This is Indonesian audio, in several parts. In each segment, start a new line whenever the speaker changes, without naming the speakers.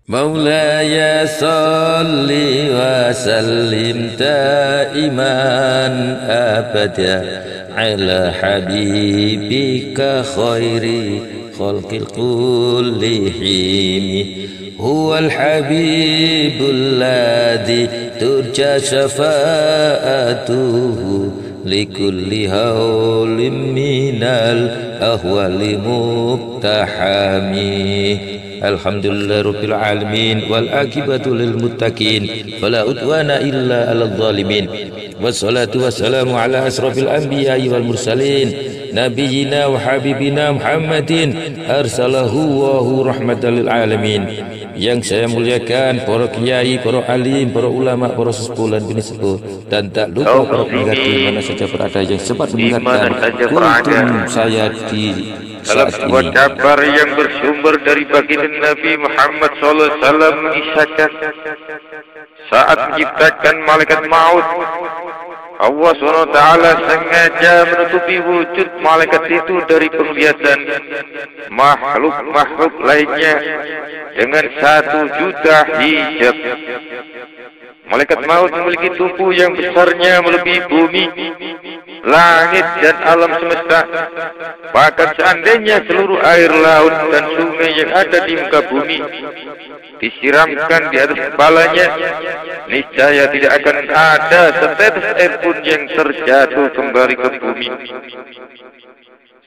مولاي صل وسلم دائما أبدا على حبيبك خير خلق كلهم. هو الحبيب الذي ترجى شفاعته لكل هول من الأهوال مقتحم. الحمد لله رب العالمين والعاقبة للمتقين ولا عدوان إلا على الظالمين، والصلاة والسلام على أشرف الأنبياء والمرسلين نبينا وحبيبنا محمد أرسله الله رحمة للعالمين. Yang saya muliakan para kiai, para alim, para ulama, para sesepuh dan bini sepuh, dan tak lupa para pendengar di mana saja berada yang sempat mendengarkan kultum saya di
dalam sebuah kabar yang bersumber dari baginda Nabi Muhammad SAW mengisahkan saat menciptakan malaikat maut, Allah SWT sengaja menutupi wujud malaikat itu dari penglihatan makhluk-makhluk lainnya dengan 1 juta hijab. Malaikat maut memiliki tubuh yang besarnya melebihi bumi, langit dan alam semesta. Bahkan seandainya seluruh air laut dan sungai yang ada di muka bumi disiramkan di atas kepalanya, niscaya tidak akan ada setetes air pun yang terjatuh kembali ke bumi.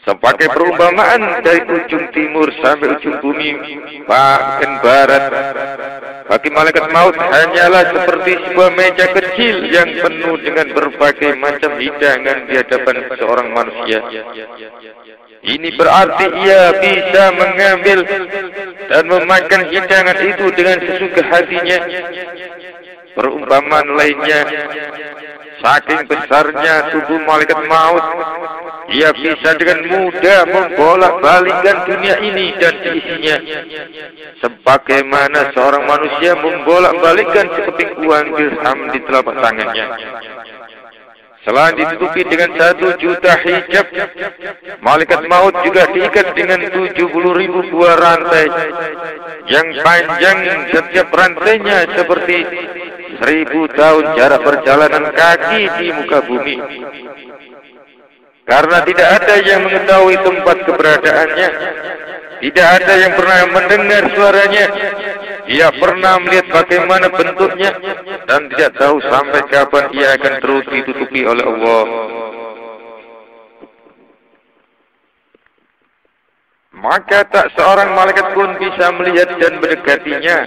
Sebagai perumpamaan dari ujung timur sampai ujung bumi bagian barat, bagi malaikat maut hanyalah seperti sebuah meja kecil yang penuh dengan berbagai macam hidangan di hadapan seorang manusia. Ini berarti ia bisa mengambil dan memakan hidangan itu dengan sesuka hatinya. Perumpamaan lainnya, saking besarnya tubuh malaikat maut, ia bisa dengan mudah membolak-balikkan dunia ini dan isinya, sebagaimana seorang manusia membolak-balikkan sekeping uang dirham di telapak tangannya. Selain ditutupi dengan 1 juta hijab, malaikat maut juga diikat dengan 70.000 buah rantai yang panjang setiap rantainya seperti 1000 tahun jarak perjalanan kaki di muka bumi. Karena tidak ada yang mengetahui tempat keberadaannya, tidak ada yang pernah mendengar suaranya, ia pernah melihat bagaimana bentuknya, dan tidak tahu sampai kapan ia akan terus ditutupi oleh Allah. Maka tak seorang malaikat pun bisa melihat dan mendekatinya.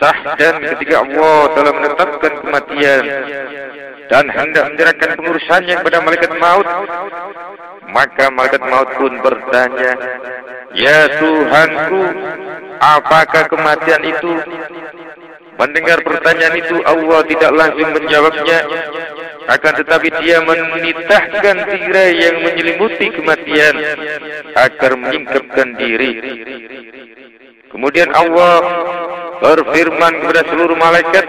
Sah dan ketika Allah telah menetapkan kematian dan hendak menyerahkan pengurusannya kepada malaikat maut, maka malaikat maut pun bertanya, "Ya Tuhanku, apakah kematian itu?" Mendengar pertanyaan itu, Allah tidak langsung menjawabnya, akan tetapi dia menitahkan tirai yang menyelimuti kematian agar menyingkapkan diri. Kemudian Allah berfirman kepada seluruh malaikat,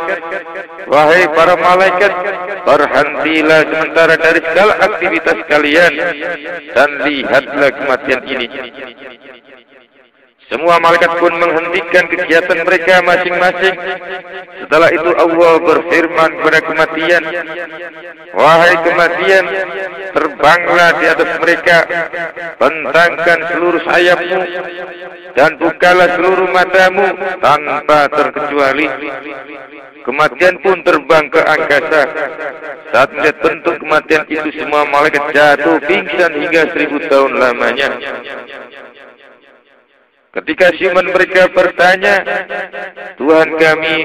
"Wahai para malaikat, berhentilah sementara dari segala aktivitas kalian dan lihatlah kematian ini." Semua malaikat pun menghentikan kegiatan mereka masing-masing. Setelah itu Allah berfirman kepada kematian, "Wahai kematian, terbanglah di atas mereka, bentangkan seluruh sayapmu, dan bukalah seluruh matamu tanpa terkecuali." Kematian pun terbang ke angkasa. Saat melihat bentuk kematian itu, semua malaikat jatuh pingsan hingga 1000 tahun lamanya. Ketika siuman mereka bertanya, "Tuhan kami,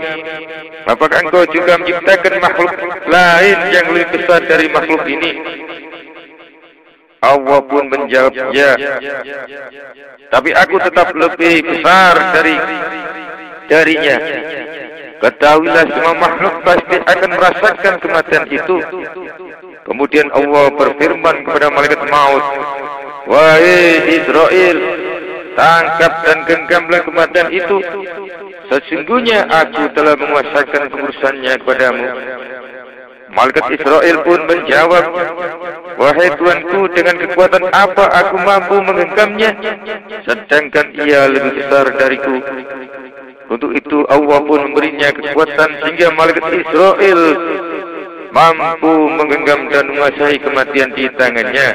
apakah Engkau juga menciptakan makhluk lain yang lebih besar dari makhluk ini?" Allah pun menjawab, "Ya, tapi aku tetap lebih besar darinya. Ketahuilah semua makhluk pasti akan merasakan kematian itu." Kemudian Allah berfirman kepada malaikat maut, "Wahai Israel, tangkap dan genggamlah kematian itu. Sesungguhnya aku telah menguasakan pengurusannya kepadamu." Malaikat Israel pun menjawab, "Wahai Tuanku, dengan kekuatan apa aku mampu menggenggamnya, sedangkan ia lebih besar dariku?" Untuk itu Allah pun memberinya kekuatan sehingga malaikat Israel mampu menggenggam dan menguasai kematian di tangannya.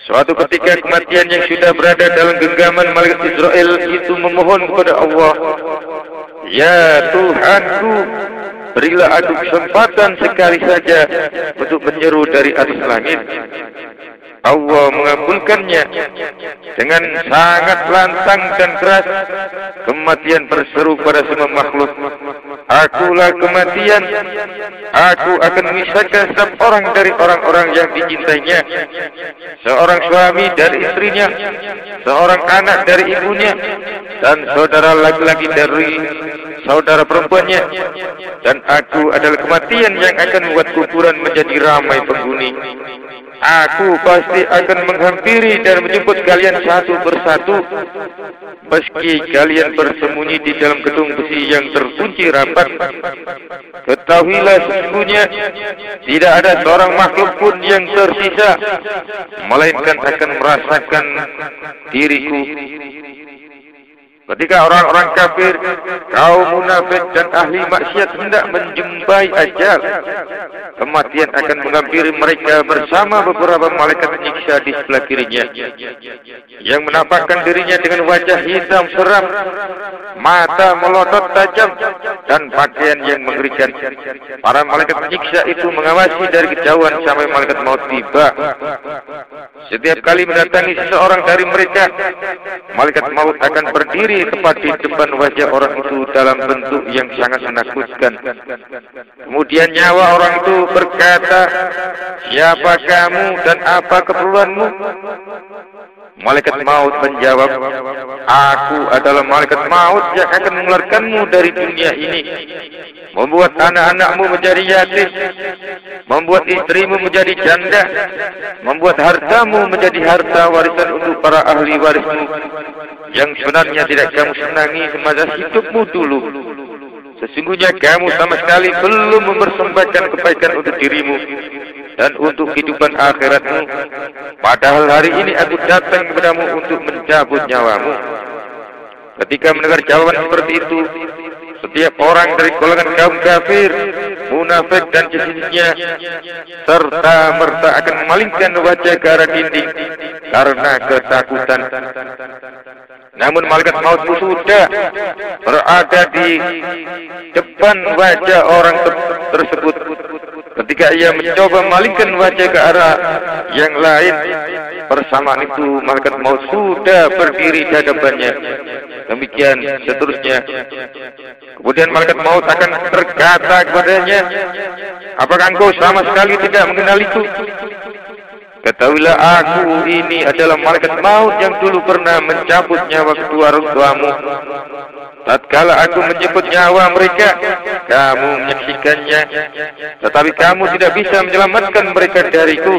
Suatu ketika kematian yang sudah berada dalam genggaman malaikat Israel itu memohon kepada Allah, "Ya Tuhanku, berilah aku kesempatan sekali saja untuk menyeru dari atas langit." Allah mengabulkannya. Dengan sangat lantang dan keras kematian berseru pada semua makhluk, "Akulah kematian. Aku akan memisahkan setiap orang dari orang-orang yang dicintainya. Seorang suami dari istrinya, seorang anak dari ibunya, dan saudara laki-laki dari saudara perempuannya. Dan aku adalah kematian yang akan membuat kuburan menjadi ramai penghuni. Aku pasti akan menghampiri dan menjemput kalian satu persatu. Meski kalian bersembunyi di dalam gedung besi yang terkunci rapat, ketahuilah sesungguhnya tidak ada seorang makhluk pun yang tersisa, melainkan akan merasakan diriku. Ketika orang-orang kafir, kaum munafik dan ahli maksiat hendak menjumpai ajal, kematian akan menghampiri mereka bersama beberapa malaikat penyiksa di sebelah kirinya, yang menampakkan dirinya dengan wajah hitam seram, mata melotot tajam, dan pakaian yang mengerikan. Para malaikat penyiksa itu mengawasi dari kejauhan sampai malaikat maut tiba. Setiap kali mendatangi seseorang dari mereka, malaikat maut akan berdiri tepat di depan wajah orang itu dalam bentuk yang sangat menakutkan. Kemudian nyawa orang itu berkata, "Siapa kamu dan apa keperluanmu?" Malaikat maut menjawab, "Aku adalah malaikat maut yang akan mengeluarkanmu dari dunia ini, membuat anak-anakmu menjadi yatim, membuat istrimu menjadi janda, membuat hartamu menjadi harta warisan untuk para ahli warismu, yang sebenarnya tidak kamu senangi semasa hidupmu dulu. Sesungguhnya kamu sama sekali belum mempersembahkan kebaikan untuk dirimu dan untuk kehidupan akhiratmu. Padahal hari ini aku datang kepadamu untuk mencabut nyawamu." Ketika mendengar jawaban seperti itu, setiap orang dari golongan kaum kafir, munafik dan jenisnya serta merta akan memalingkan wajah ke arah dinding karena ketakutan. Namun malaikat maut sudah berada di depan wajah orang tersebut. Ketika ia mencoba memalingkan wajah ke arah yang lain, bersamaan itu malaikat maut sudah berdiri di hadapannya. Demikian seterusnya. Kemudian malaikat maut akan berkata kepadanya, "Apakah engkau sama sekali tidak mengenaliku? Ketahuilah aku ini adalah malaikat maut yang dulu pernah mencabut nyawa kedua orang tuamu. Tatkala aku menjemput nyawa mereka, kamu menyaksikannya, tetapi kamu tidak bisa menyelamatkan mereka dariku.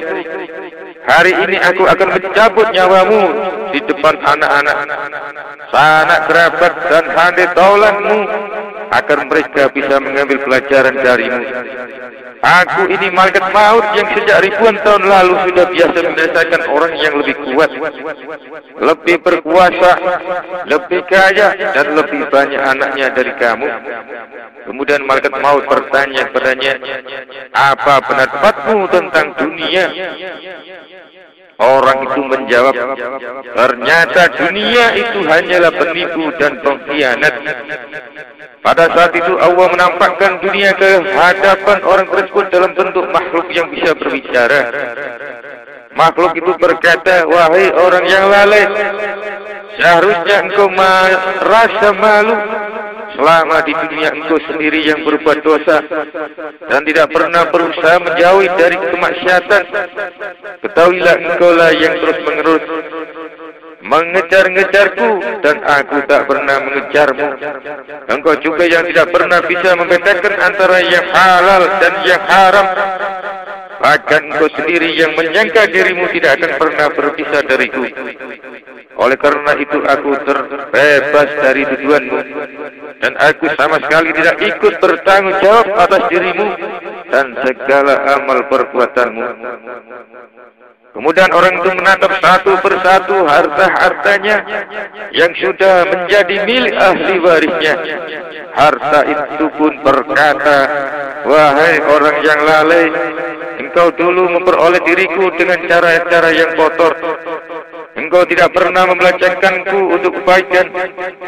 Hari ini aku akan mencabut nyawamu di depan anak-anak, sanak kerabat dan handai taulanmu, agar mereka bisa mengambil pelajaran darimu. Aku ini malaikat maut yang sejak ribuan tahun lalu sudah biasa membinasakan orang yang lebih kuat, lebih berkuasa, lebih kaya, dan lebih banyak anaknya dari kamu." Kemudian malaikat maut bertanya kepadanya, "Apa pendapatmu tentang dunia?" Orang itu menjawab, "Ternyata dunia itu hanyalah penipu dan pengkhianat." Pada saat itu Allah menampakkan dunia ke hadapan orang tersebut dalam bentuk makhluk yang bisa berbicara. Makhluk itu berkata, "Wahai orang yang lalai, seharusnya engkau merasa malu. Selama di dunia engkau sendiri yang berbuat dosa dan tidak pernah berusaha menjauhi dari kemaksiatan. Ketahuilah engkaulah yang terus-menerus mengejar-ngejarku dan aku tak pernah mengejarmu. Engkau juga yang tidak pernah bisa membedakan antara yang halal dan yang haram. Bahkan engkau sendiri yang menyangka dirimu tidak akan pernah berpisah dariku. Oleh karena itu aku terbebas dari tujuanmu, dan aku sama sekali tidak ikut bertanggung jawab atas dirimu dan segala amal perbuatanmu." Kemudian orang itu menatap satu persatu harta-hartanya yang sudah menjadi milik ahli warisnya. Harta itu pun berkata, wahai orang yang lalai, engkau dulu memperoleh diriku dengan cara-cara yang kotor. Engkau tidak pernah membelanjakanku untuk kebaikan,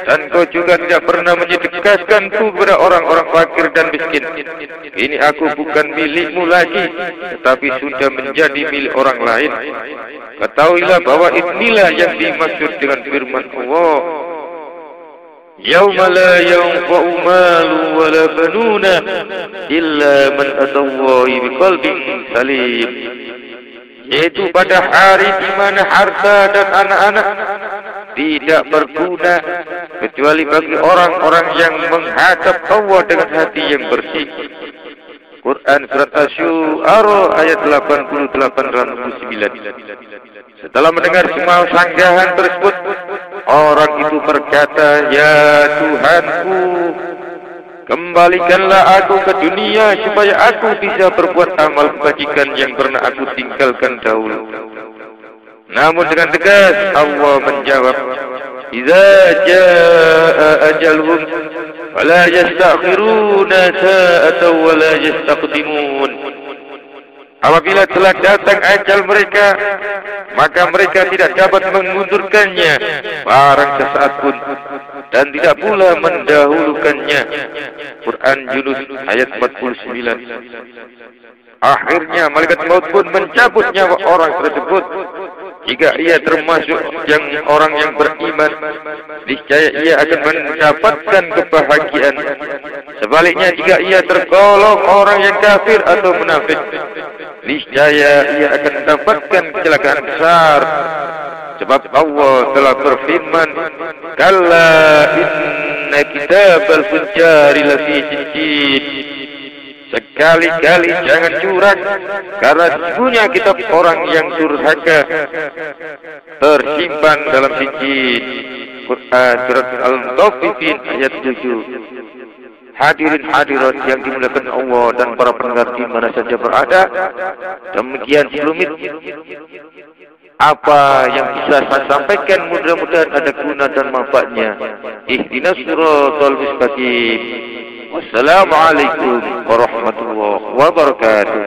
dan engkau juga tidak pernah menyedekahkanku kepada orang-orang fakir dan miskin. Ini aku bukan milikmu lagi, tetapi sudah menjadi milik orang lain. Ketahuilah bahwa inilah yang dimaksud dengan firman Allah. Yauma la yanfa'u malun wa la banuna illa man atallaha biqalbin salim. Yaitu pada hari di mana harta dan anak-anak tidak berguna kecuali bagi orang-orang yang menghadap Allah dengan hati yang bersih. Quran Surat Asy-Syu'ara ayat 88-99. Setelah mendengar semua sanggahan tersebut, orang itu berkata, ya Tuhanku, kembalikanlah aku ke dunia supaya aku bisa berbuat amal kebajikan yang pernah aku tinggalkan dahulu. Namun dengan tegas Allah menjawab, idza jaa ajaluhum fala yastakhiruna sa'atan wa la yastaqdimun. Apabila telah datang ajal mereka, maka mereka tidak dapat mengundurkannya barang sesaat pun, dan tidak pula mendahulukannya. Quran Yunus ayat 49. Akhirnya malaikat maut pun mencabut nyawa orang tersebut. Jika ia termasuk orang yang beriman, niscaya ia akan mendapatkan kebahagiaan. Sebaliknya, jika ia tergolong orang yang kafir atau munafik, niscaya ia akan mendapatkan kecelakaan besar. Sebab Allah telah berfirman, kalla inna kitabal fujjari lafi sijjin. Sekali-kali jangan curang, karena sesungguhnya kitab orang yang durhaka tersimpan dalam sijjin. Quran Surat Al-Mutaffifin ayat 7. Hadirin hadirat yang dimuliakan Allah dan para pendengar di mana saja berada, demikian selumit apa yang bisa saya sampaikan, mudah-mudahan ada guna dan manfaatnya. Ihdinas siratal mustaqim. Wassalamualaikum warahmatullahi wabarakatuh.